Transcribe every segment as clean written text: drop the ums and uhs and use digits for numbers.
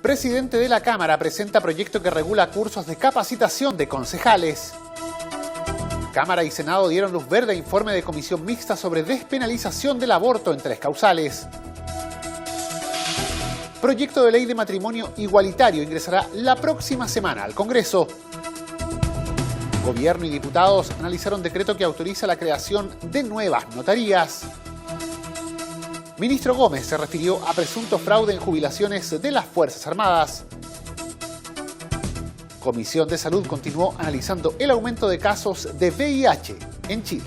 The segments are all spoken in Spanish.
Presidente de la Cámara presenta proyecto que regula cursos de capacitación de concejales. Cámara y Senado dieron luz verde a informe de comisión mixta sobre despenalización del aborto en 3 causales. Proyecto de ley de matrimonio igualitario ingresará la próxima semana al Congreso. Gobierno y diputados analizaron decreto que autoriza la creación de nuevas notarías. Ministro Gómez se refirió a presunto fraude en jubilaciones de las Fuerzas Armadas. Comisión de Salud continuó analizando el aumento de casos de VIH en Chile.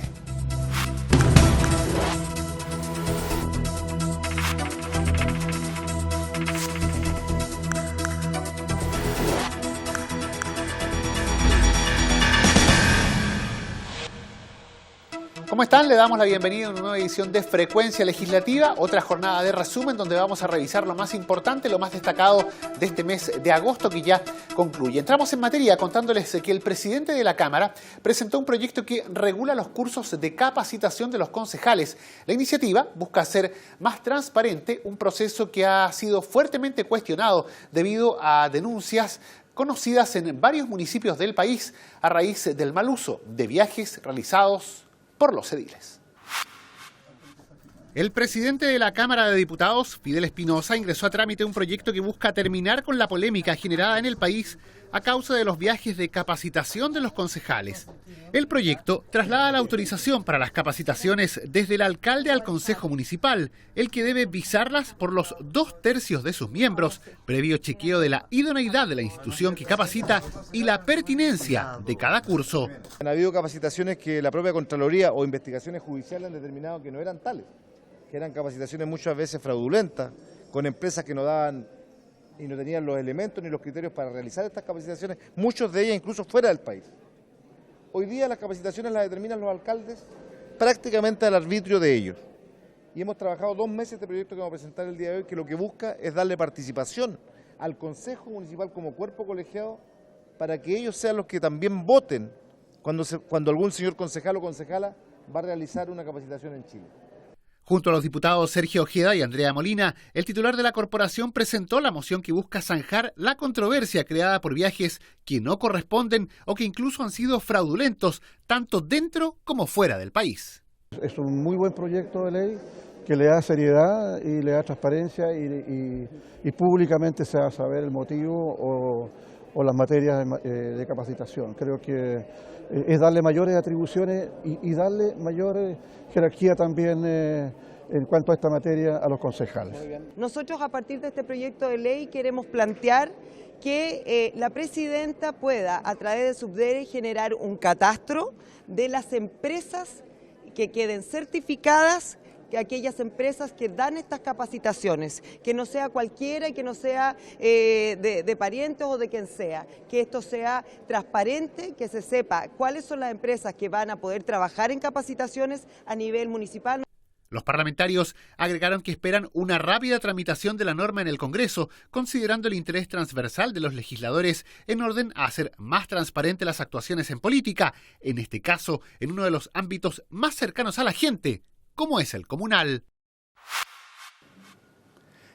¿Cómo están? Le damos la bienvenida a una nueva edición de Frecuencia Legislativa, otra jornada de resumen donde vamos a revisar lo más importante, lo más destacado de este mes de agosto que ya concluye. Entramos en materia contándoles que el presidente de la Cámara presentó un proyecto que regula los cursos de capacitación de los concejales. La iniciativa busca hacer más transparente un proceso que ha sido fuertemente cuestionado debido a denuncias conocidas en varios municipios del país a raíz del mal uso de viajes realizados por los ediles. El presidente de la Cámara de Diputados, Fidel Espinosa, ingresó a trámite un proyecto que busca terminar con la polémica generada en el país a causa de los viajes de capacitación de los concejales. El proyecto traslada la autorización para las capacitaciones desde el alcalde al Consejo Municipal, el que debe visarlas por los 2/3 de sus miembros, previo chequeo de la idoneidad de la institución que capacita y la pertinencia de cada curso. Han habido capacitaciones que la propia Contraloría o investigaciones judiciales han determinado que no eran tales, que eran capacitaciones muchas veces fraudulentas, con empresas que no daban y no tenían los elementos ni los criterios para realizar estas capacitaciones, muchos de ellas incluso fuera del país. Hoy día las capacitaciones las determinan los alcaldes prácticamente al arbitrio de ellos. Y hemos trabajado 2 meses este proyecto que vamos a presentar el día de hoy, que lo que busca es darle participación al Consejo Municipal como cuerpo colegiado para que ellos sean los que también voten cuando algún señor concejal o concejala va a realizar una capacitación en Chile. Junto a los diputados Sergio Ojeda y Andrea Molina, el titular de la corporación presentó la moción que busca zanjar la controversia creada por viajes que no corresponden o que incluso han sido fraudulentos, tanto dentro como fuera del país. Es un muy buen proyecto de ley que le da seriedad y le da transparencia y públicamente se va a saber el motivo o las materias de capacitación. Creo que es darle mayores atribuciones y darle mayor jerarquía también en cuanto a esta materia a los concejales. Nosotros a partir de este proyecto de ley queremos plantear que la presidenta pueda a través de Subdere generar un catastro de las empresas que queden certificadas, que aquellas empresas que dan estas capacitaciones, que no sea cualquiera y que no sea de parientes o de quien sea, que esto sea transparente, que se sepa cuáles son las empresas que van a poder trabajar en capacitaciones a nivel municipal. Los parlamentarios agregaron que esperan una rápida tramitación de la norma en el Congreso, considerando el interés transversal de los legisladores en orden a hacer más transparentes las actuaciones en política, en este caso en uno de los ámbitos más cercanos a la gente, como es el comunal.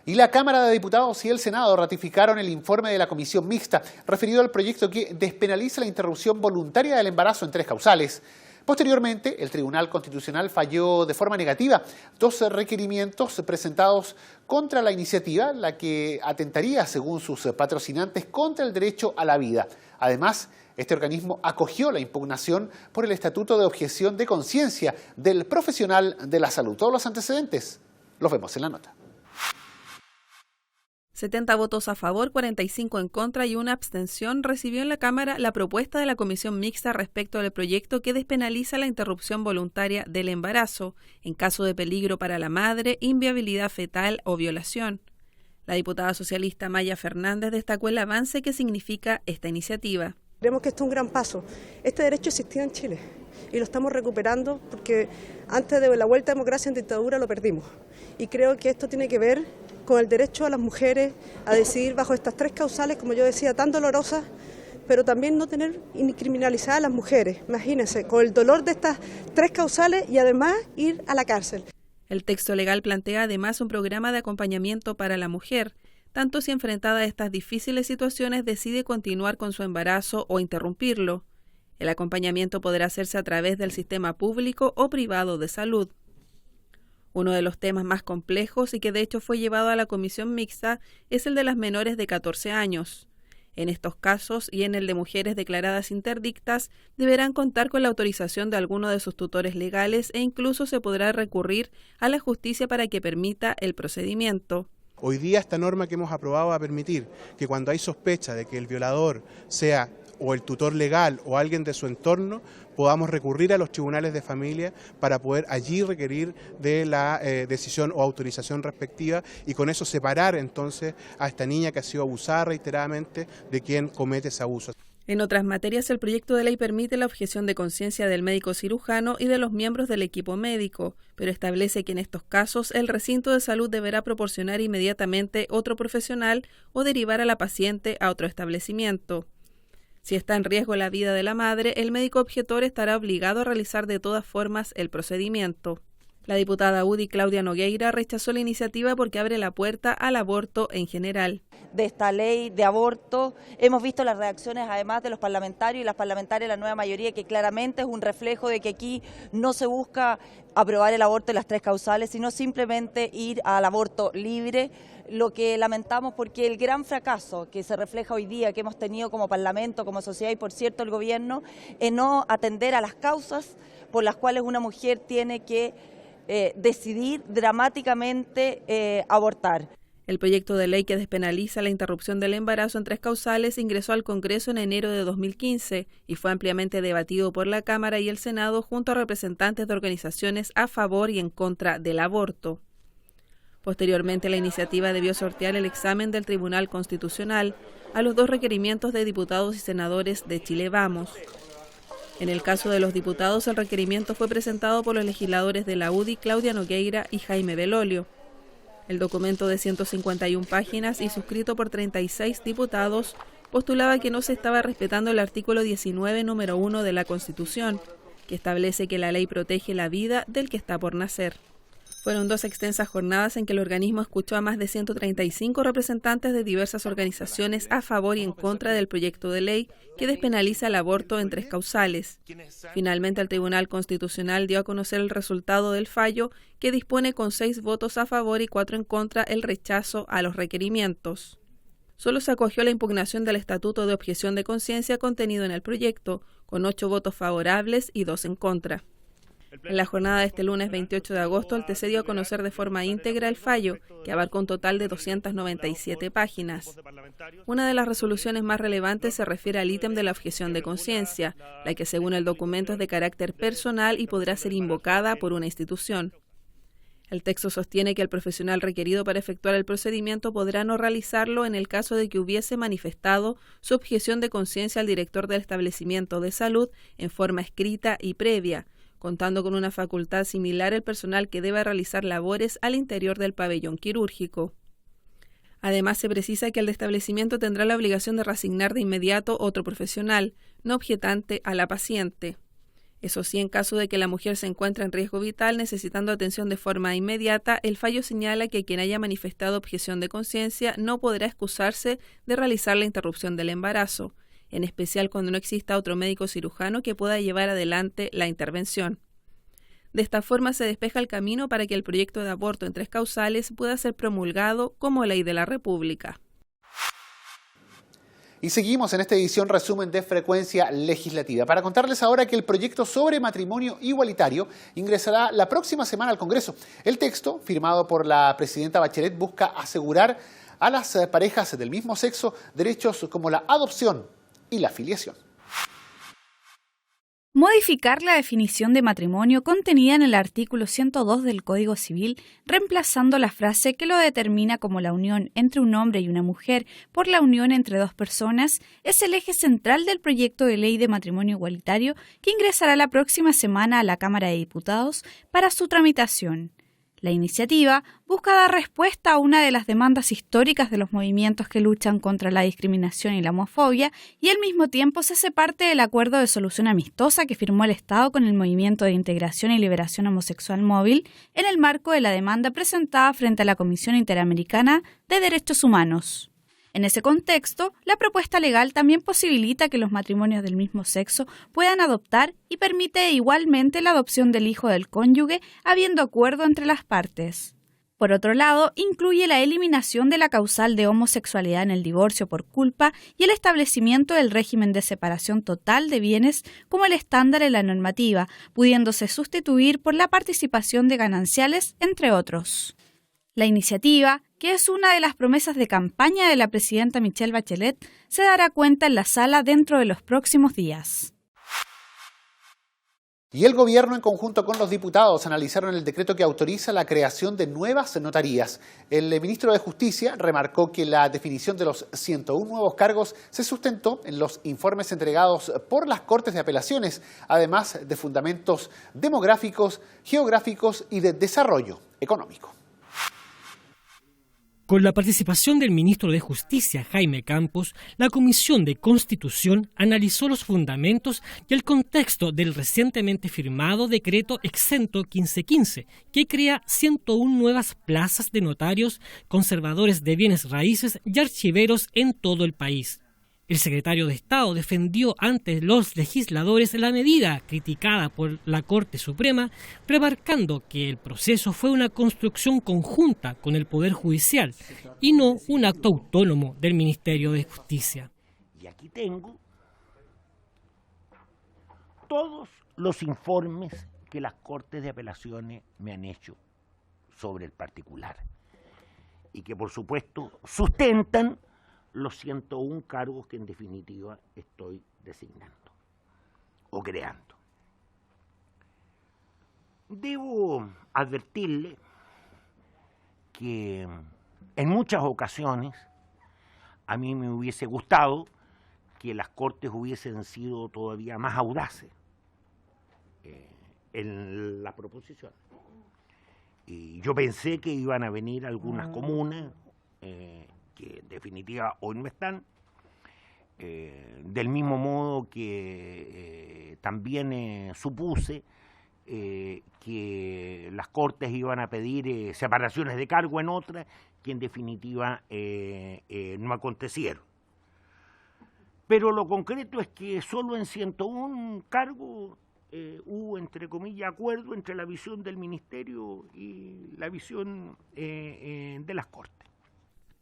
Y la Cámara de Diputados y el Senado ratificaron el informe de la comisión mixta referido al proyecto que despenaliza la interrupción voluntaria del embarazo en 3 causales. Posteriormente, el Tribunal Constitucional falló de forma negativa 2 requerimientos presentados contra la iniciativa, la que atentaría, según sus patrocinantes, contra el derecho a la vida. Además, este organismo acogió la impugnación por el Estatuto de Objeción de Conciencia del profesional de la salud. Todos los antecedentes los vemos en la nota. 70 votos a favor, 45 en contra y una abstención recibió en la Cámara la propuesta de la comisión mixta respecto al proyecto que despenaliza la interrupción voluntaria del embarazo en caso de peligro para la madre, inviabilidad fetal o violación. La diputada socialista Maya Fernández destacó el avance que significa esta iniciativa. Creemos que esto es un gran paso. Este derecho existía en Chile y lo estamos recuperando porque antes de la vuelta a democracia en dictadura lo perdimos. Y creo que esto tiene que ver con el derecho a las mujeres a decidir bajo estas 3 causales, como yo decía, tan dolorosas, pero también no tener criminalizadas a las mujeres. Imagínense, con el dolor de estas 3 causales y además ir a la cárcel. El texto legal plantea además un programa de acompañamiento para la mujer. tanto si enfrentada a estas difíciles situaciones decide continuar con su embarazo o interrumpirlo. El acompañamiento podrá hacerse a través del sistema público o privado de salud. Uno de los temas más complejos y que de hecho fue llevado a la comisión mixta es el de las menores de 14 años. En estos casos y en el de mujeres declaradas interdictas, deberán contar con la autorización de alguno de sus tutores legales e incluso se podrá recurrir a la justicia para que permita el procedimiento. Hoy día esta norma que hemos aprobado va a permitir que cuando hay sospecha de que el violador sea o el tutor legal o alguien de su entorno, podamos recurrir a los tribunales de familia para poder allí requerir de la decisión o autorización respectiva y con eso separar entonces a esta niña que ha sido abusada reiteradamente de quien comete ese abuso. En otras materias, el proyecto de ley permite la objeción de conciencia del médico cirujano y de los miembros del equipo médico, pero establece que en estos casos el recinto de salud deberá proporcionar inmediatamente otro profesional o derivar a la paciente a otro establecimiento. Si está en riesgo la vida de la madre, el médico objetor estará obligado a realizar de todas formas el procedimiento. La diputada UDI Claudia Nogueira rechazó la iniciativa porque abre la puerta al aborto en general. De esta ley de aborto hemos visto las reacciones además de los parlamentarios y las parlamentarias de la nueva mayoría, que claramente es un reflejo de que aquí no se busca aprobar el aborto en las 3 causales, sino simplemente ir al aborto libre. Lo que lamentamos porque el gran fracaso que se refleja hoy día, que hemos tenido como Parlamento, como sociedad y por cierto el Gobierno, es no atender a las causas por las cuales una mujer tiene que decidir dramáticamente abortar. El proyecto de ley que despenaliza la interrupción del embarazo en 3 causales ingresó al Congreso en enero de 2015 y fue ampliamente debatido por la Cámara y el Senado junto a representantes de organizaciones a favor y en contra del aborto. Posteriormente, la iniciativa debió sortear el examen del Tribunal Constitucional a los 2 requerimientos de diputados y senadores de Chile Vamos. En el caso de los diputados, el requerimiento fue presentado por los legisladores de la UDI, Claudia Nogueira y Jaime Belolio. El documento de 151 páginas y suscrito por 36 diputados postulaba que no se estaba respetando el artículo 19, número 1 de la Constitución, que establece que la ley protege la vida del que está por nacer. Fueron 2 extensas jornadas en que el organismo escuchó a más de 135 representantes de diversas organizaciones a favor y en contra del proyecto de ley que despenaliza el aborto en 3 causales. Finalmente, el Tribunal Constitucional dio a conocer el resultado del fallo, que dispone con 6 votos a favor y 4 en contra el rechazo a los requerimientos. Solo se acogió la impugnación del Estatuto de Objeción de Conciencia contenido en el proyecto, con 8 votos favorables y 2 en contra. En la jornada de este lunes 28 de agosto, el TC dio a conocer de forma íntegra el fallo, que abarcó un total de 297 páginas. Una de las resoluciones más relevantes se refiere al ítem de la objeción de conciencia, la que según el documento es de carácter personal y podrá ser invocada por una institución. El texto sostiene que el profesional requerido para efectuar el procedimiento podrá no realizarlo en el caso de que hubiese manifestado su objeción de conciencia al director del establecimiento de salud en forma escrita y previa, contando con una facultad similar al personal que deba realizar labores al interior del pabellón quirúrgico. Además, se precisa que el establecimiento tendrá la obligación de reasignar de inmediato otro profesional, no objetante a la paciente. Eso sí, en caso de que la mujer se encuentre en riesgo vital necesitando atención de forma inmediata, el fallo señala que quien haya manifestado objeción de conciencia no podrá excusarse de realizar la interrupción del embarazo, en especial cuando no exista otro médico cirujano que pueda llevar adelante la intervención. De esta forma se despeja el camino para que el proyecto de aborto en 3 causales pueda ser promulgado como ley de la República. Y seguimos en esta edición resumen de Frecuencia Legislativa para contarles ahora que el proyecto sobre matrimonio igualitario ingresará la próxima semana al Congreso. El texto, firmado por la presidenta Bachelet, busca asegurar a las parejas del mismo sexo derechos como la adopción y la filiación. Modificar la definición de matrimonio contenida en el artículo 102 del Código Civil, reemplazando la frase que lo determina como la unión entre un hombre y una mujer por la unión entre 2 personas, es el eje central del proyecto de ley de matrimonio igualitario que ingresará la próxima semana a la Cámara de Diputados para su tramitación. La iniciativa busca dar respuesta a una de las demandas históricas de los movimientos que luchan contra la discriminación y la homofobia y al mismo tiempo se hace parte del acuerdo de solución amistosa que firmó el Estado con el Movimiento de Integración y Liberación Homosexual Móvil en el marco de la demanda presentada frente a la Comisión Interamericana de Derechos Humanos. En ese contexto, la propuesta legal también posibilita que los matrimonios del mismo sexo puedan adoptar y permite igualmente la adopción del hijo del cónyuge habiendo acuerdo entre las partes. Por otro lado, incluye la eliminación de la causal de homosexualidad en el divorcio por culpa y el establecimiento del régimen de separación total de bienes como el estándar en la normativa, pudiéndose sustituir por la participación de gananciales, entre otros. La iniciativa, que es una de las promesas de campaña de la presidenta Michelle Bachelet, se dará cuenta en la sala dentro de los próximos días. Y el gobierno, en conjunto con los diputados, analizaron el decreto que autoriza la creación de nuevas notarías. El ministro de Justicia remarcó que la definición de los 101 nuevos cargos se sustentó en los informes entregados por las Cortes de Apelaciones, además de fundamentos demográficos, geográficos y de desarrollo económico. Con la participación del ministro de Justicia, Jaime Campos, la Comisión de Constitución analizó los fundamentos y el contexto del recientemente firmado decreto exento 1515, que crea 101 nuevas plazas de notarios, conservadores de bienes raíces y archiveros en todo el país. El secretario de Estado defendió ante los legisladores la medida criticada por la Corte Suprema, remarcando que el proceso fue una construcción conjunta con el Poder Judicial y no un acto autónomo del Ministerio de Justicia. Y aquí tengo todos los informes que las Cortes de Apelaciones me han hecho sobre el particular y que por supuesto sustentan los 101 cargos que en definitiva estoy designando o creando. Debo advertirle que en muchas ocasiones a mí me hubiese gustado que las Cortes hubiesen sido todavía más audaces en la proposición. Y yo pensé que iban a venir algunas comunas que en definitiva hoy no están, del mismo modo que también supuse que las Cortes iban a pedir separaciones de cargo en otras que en definitiva no acontecieron. Pero lo concreto es que solo en 101 cargos hubo, entre comillas, acuerdo entre la visión del Ministerio y la visión de las Cortes.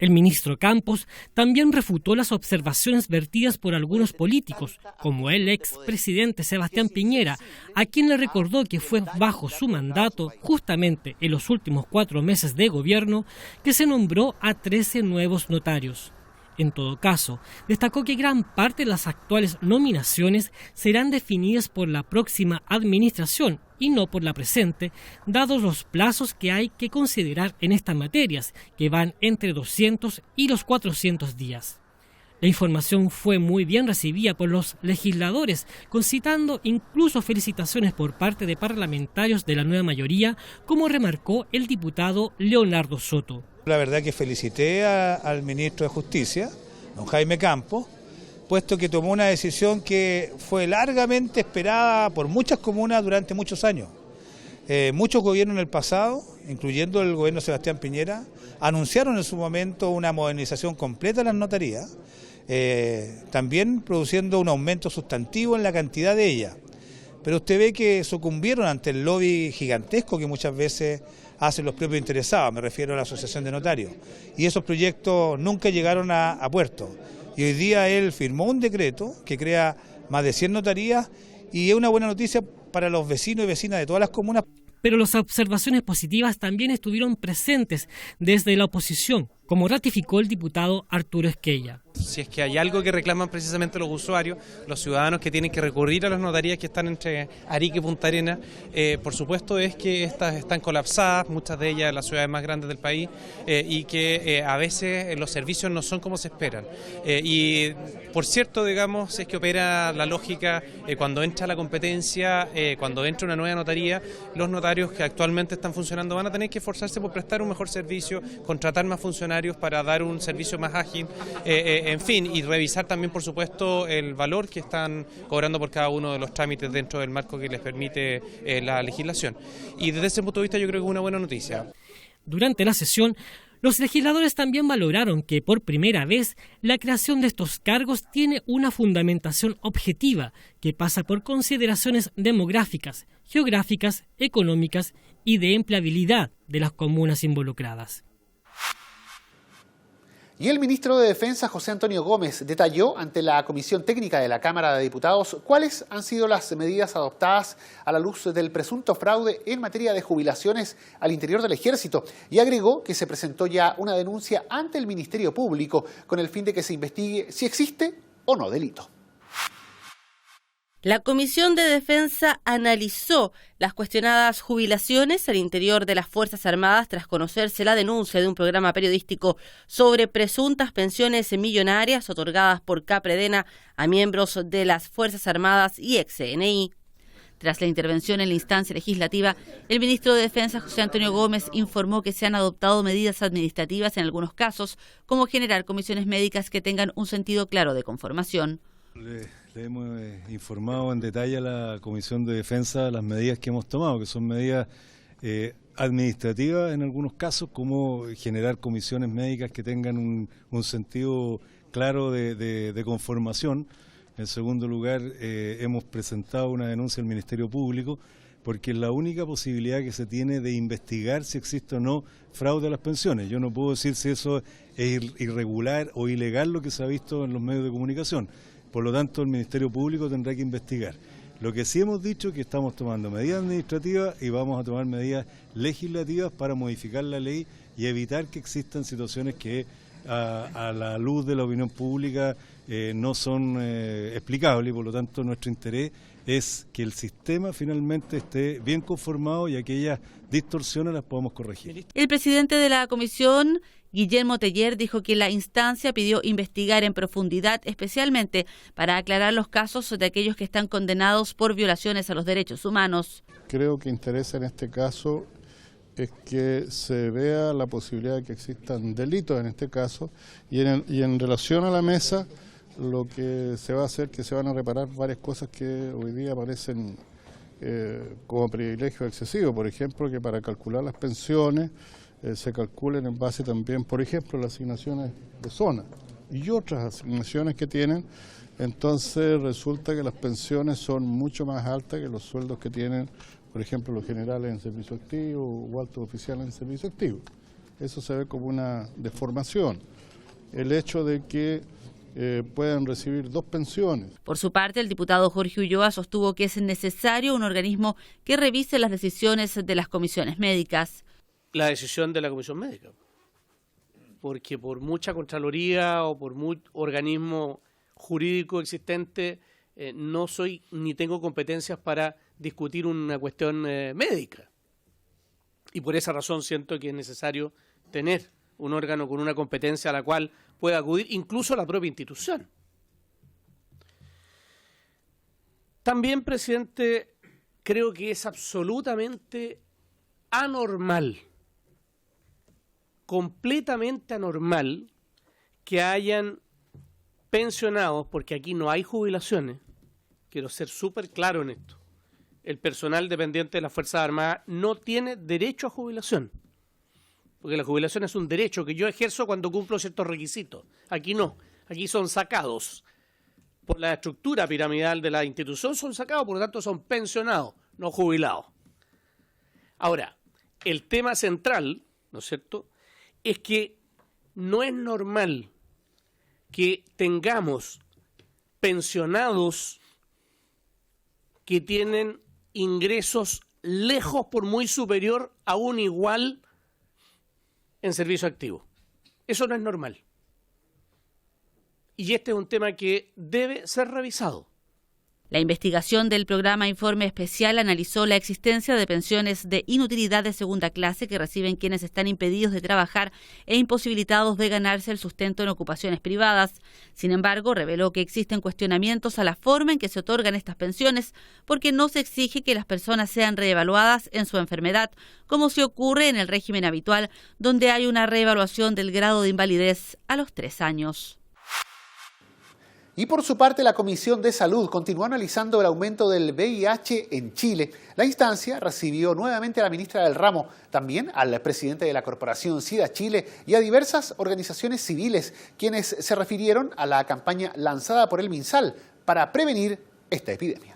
El ministro Campos también refutó las observaciones vertidas por algunos políticos, como el expresidente Sebastián Piñera, a quien le recordó que fue bajo su mandato, justamente en los últimos 4 meses de gobierno, que se nombró a 13 nuevos notarios. En todo caso, destacó que gran parte de las actuales nominaciones serán definidas por la próxima administración y no por la presente, dados los plazos que hay que considerar en estas materias, que van entre 200 y los 400 días. La información fue muy bien recibida por los legisladores, concitando incluso felicitaciones por parte de parlamentarios de la nueva mayoría, como remarcó el diputado Leonardo Soto. La verdad que felicité al ministro de Justicia, don Jaime Campos, puesto que tomó una decisión que fue largamente esperada por muchas comunas durante muchos años. Muchos gobiernos en el pasado, incluyendo el gobierno de Sebastián Piñera, anunciaron en su momento una modernización completa de las notarías, también produciendo un aumento sustantivo en la cantidad de ellas. Pero usted ve que sucumbieron ante el lobby gigantesco que muchas veces hacen los propios interesados, me refiero a la Asociación de Notarios, y esos proyectos nunca llegaron a puerto. Y hoy día él firmó un decreto que crea más de 100 notarías y es una buena noticia para los vecinos y vecinas de todas las comunas. Pero las observaciones positivas también estuvieron presentes desde la oposición, como ratificó el diputado Arturo Esquella. Si es que hay algo que reclaman precisamente los usuarios, los ciudadanos que tienen que recurrir a las notarías que están entre Arica y Punta Arenas, por supuesto es que estas están colapsadas, muchas de ellas en las ciudades más grandes del país, y que a veces los servicios no son como se esperan. Y por cierto, digamos, es que opera la lógica cuando entra la competencia, cuando entra una nueva notaría, los notarios que actualmente están funcionando van a tener que esforzarse por prestar un mejor servicio, contratar más funcionarios para dar un servicio más ágil, en fin, y revisar también, por supuesto, el valor que están cobrando por cada uno de los trámites dentro del marco que les permite la legislación. Y desde ese punto de vista yo creo que es una buena noticia. Durante la sesión, los legisladores también valoraron que por primera vez la creación de estos cargos tiene una fundamentación objetiva que pasa por consideraciones demográficas, geográficas, económicas y de empleabilidad de las comunas involucradas. Y el ministro de Defensa, José Antonio Gómez, detalló ante la Comisión Técnica de la Cámara de Diputados cuáles han sido las medidas adoptadas a la luz del presunto fraude en materia de jubilaciones al interior del Ejército y agregó que se presentó ya una denuncia ante el Ministerio Público con el fin de que se investigue si existe o no delito. La Comisión de Defensa analizó las cuestionadas jubilaciones al interior de las Fuerzas Armadas tras conocerse la denuncia de un programa periodístico sobre presuntas pensiones millonarias otorgadas por Capredena a miembros de las Fuerzas Armadas y ex-CNI. Tras la intervención en la instancia legislativa, el ministro de Defensa, José Antonio Gómez, informó que se han adoptado medidas administrativas en algunos casos, como generar comisiones médicas que tengan un sentido claro de conformación. Le hemos informado en detalle a la Comisión de Defensa las medidas que hemos tomado, que son medidas administrativas en algunos casos, como generar comisiones médicas que tengan un sentido claro de conformación. En segundo lugar, hemos presentado una denuncia al Ministerio Público porque es la única posibilidad que se tiene de investigar si existe o no fraude a las pensiones. Yo no puedo decir si eso es irregular o ilegal lo que se ha visto en los medios de comunicación. Por lo tanto, el Ministerio Público tendrá que investigar. Lo que sí hemos dicho es que estamos tomando medidas administrativas y vamos a tomar medidas legislativas para modificar la ley y evitar que existan situaciones que a la luz de la opinión pública no son explicables y por lo tanto nuestro interés es que el sistema finalmente esté bien conformado y aquellas distorsiones las podamos corregir. El presidente de la comisión, Guillermo Teller, dijo que la instancia pidió investigar en profundidad, especialmente para aclarar los casos de aquellos que están condenados por violaciones a los derechos humanos. Creo que interesa en este caso es que se vea la posibilidad de que existan delitos en este caso y en relación a la mesa lo que se va a hacer es que se van a reparar varias cosas que hoy día aparecen como privilegio excesivo. Por ejemplo, que para calcular las pensiones se calculen en base también, por ejemplo, las asignaciones de zona y otras asignaciones que tienen. Entonces resulta que las pensiones son mucho más altas que los sueldos que tienen, por ejemplo, los generales en servicio activo o altos oficiales en servicio activo. Eso se ve como una deformación. El hecho de que puedan recibir 2 pensiones. Por su parte, el diputado Jorge Ulloa sostuvo que es necesario un organismo que revise las decisiones de las comisiones médicas. La decisión de la comisión médica, porque por mucha Contraloría o por muy organismo jurídico existente, no soy ni tengo competencias para discutir una cuestión médica. Y por esa razón siento que es necesario tener un órgano con una competencia a la cual pueda acudir incluso la propia institución. También, presidente, creo que es absolutamente anormal, completamente anormal, que hayan pensionados, porque aquí no hay jubilaciones, quiero ser súper claro en esto, el personal dependiente de las Fuerzas Armadas no tiene derecho a jubilación, porque la jubilación es un derecho que yo ejerzo cuando cumplo ciertos requisitos. Aquí no, aquí son sacados. Por la estructura piramidal de la institución son sacados, por lo tanto son pensionados, no jubilados. Ahora, el tema central, ¿no es cierto?, es que no es normal que tengamos pensionados que tienen ingresos lejos por muy superior a un igual en servicio activo. Eso no es normal. y este es un tema que debe ser revisado. La investigación del programa Informe Especial analizó la existencia de pensiones de inutilidad de segunda clase que reciben quienes están impedidos de trabajar e imposibilitados de ganarse el sustento en ocupaciones privadas. Sin embargo, reveló que existen cuestionamientos a la forma en que se otorgan estas pensiones porque no se exige que las personas sean reevaluadas en su enfermedad, como se ocurre en el régimen habitual, donde hay una reevaluación del grado de invalidez a los 3 años. Y por su parte, la Comisión de Salud continuó analizando el aumento del VIH en Chile. La instancia recibió nuevamente a la ministra del ramo, también al presidente de la Corporación SIDA Chile y a diversas organizaciones civiles, quienes se refirieron a la campaña lanzada por el MinSal para prevenir esta epidemia.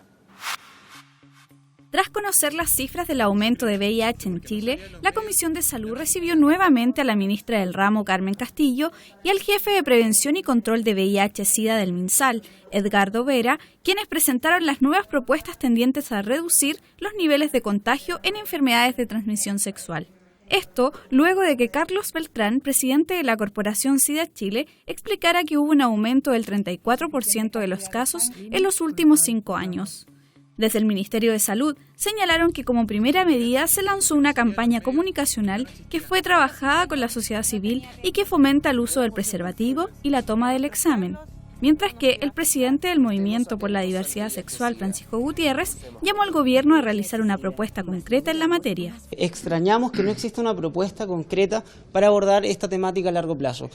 Tras conocer las cifras del aumento de VIH en Chile, la Comisión de Salud recibió nuevamente a la ministra del ramo, Carmen Castillo, y al jefe de Prevención y Control de VIH-Sida del MinSal, Edgardo Vera, quienes presentaron las nuevas propuestas tendientes a reducir los niveles de contagio en enfermedades de transmisión sexual. Esto luego de que Carlos Beltrán, presidente de la Corporación SIDA Chile, explicara que hubo un aumento del 34% de los casos en los últimos 5 años. Desde el Ministerio de Salud señalaron que como primera medida se lanzó una campaña comunicacional que fue trabajada con la sociedad civil y que fomenta el uso del preservativo y la toma del examen. Mientras que el presidente del Movimiento por la Diversidad Sexual, Francisco Gutiérrez, llamó al gobierno a realizar una propuesta concreta en la materia. Extrañamos que no exista una propuesta concreta para abordar esta temática a largo plazo.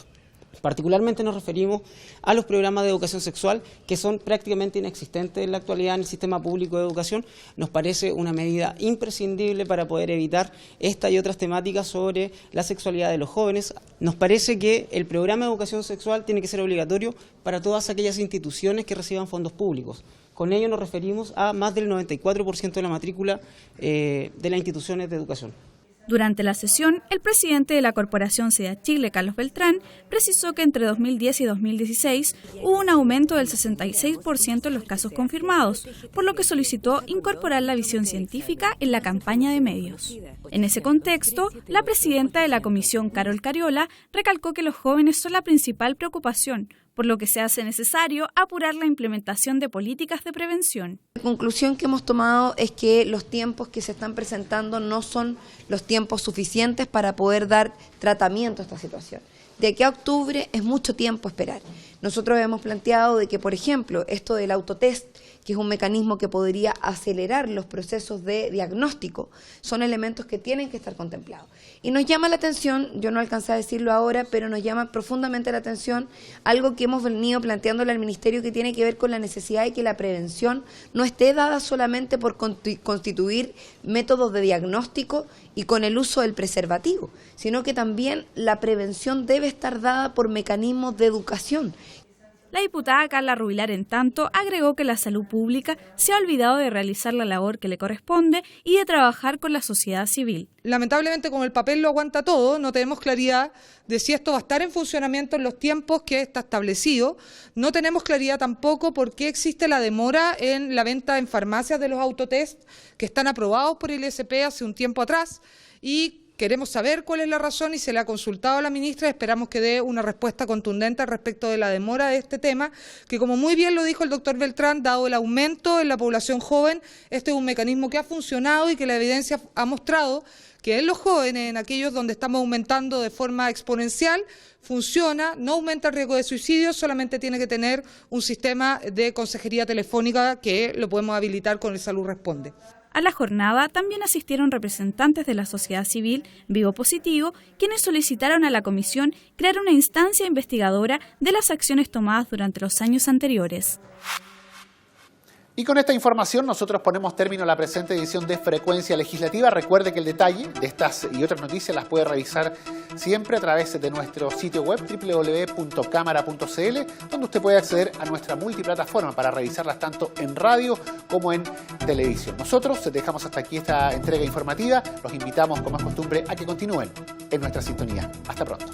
Particularmente nos referimos a los programas de educación sexual que son prácticamente inexistentes en la actualidad en el sistema público de educación. Nos parece una medida imprescindible para poder evitar esta y otras temáticas sobre la sexualidad de los jóvenes. Nos parece que el programa de educación sexual tiene que ser obligatorio para todas aquellas instituciones que reciban fondos públicos. Con ello nos referimos a más del 94% de la matrícula de las instituciones de educación. Durante la sesión, el presidente de la Corporación SIDA Chile, Carlos Beltrán, precisó que entre 2010 y 2016 hubo un aumento del 66% en los casos confirmados, por lo que solicitó incorporar la visión científica en la campaña de medios. En ese contexto, la presidenta de la comisión, Carol Cariola, recalcó que los jóvenes son la principal preocupación, por lo que se hace necesario apurar la implementación de políticas de prevención. La conclusión que hemos tomado es que los tiempos que se están presentando no son los tiempos suficientes para poder dar tratamiento a esta situación. De aquí a octubre es mucho tiempo esperar. Nosotros hemos planteado de que, por ejemplo, esto del autotest, que es un mecanismo que podría acelerar los procesos de diagnóstico, son elementos que tienen que estar contemplados. Y nos llama la atención, yo no alcancé a decirlo ahora, pero nos llama profundamente la atención algo que hemos venido planteándole al Ministerio que tiene que ver con la necesidad de que la prevención no esté dada solamente por constituir métodos de diagnóstico y con el uso del preservativo, sino que también la prevención debe estar dada por mecanismos de educación. La diputada Carla Rubilar, en tanto, agregó que la salud pública se ha olvidado de realizar la labor que le corresponde y de trabajar con la sociedad civil. Lamentablemente, como el papel lo aguanta todo, no tenemos claridad de si esto va a estar en funcionamiento en los tiempos que está establecido. No tenemos claridad tampoco por qué existe la demora en la venta en farmacias de los autotest que están aprobados por el ISP hace un tiempo atrás y queremos saber cuál es la razón y se le ha consultado a la ministra. Esperamos que dé una respuesta contundente respecto de la demora de este tema, que como muy bien lo dijo el doctor Beltrán, dado el aumento en la población joven, este es un mecanismo que ha funcionado y que la evidencia ha mostrado que en los jóvenes, en aquellos donde estamos aumentando de forma exponencial, funciona, no aumenta el riesgo de suicidio, solamente tiene que tener un sistema de consejería telefónica que lo podemos habilitar con el Salud Responde. A la jornada también asistieron representantes de la sociedad civil Vivo Positivo, quienes solicitaron a la comisión crear una instancia investigadora de las acciones tomadas durante los años anteriores. Y con esta información nosotros ponemos término a la presente edición de Frecuencia Legislativa. Recuerde que el detalle de estas y otras noticias las puede revisar siempre a través de nuestro sitio web www.cámara.cl, donde usted puede acceder a nuestra multiplataforma para revisarlas tanto en radio como en televisión. Nosotros dejamos hasta aquí esta entrega informativa. Los invitamos, como es costumbre, a que continúen en nuestra sintonía. Hasta pronto.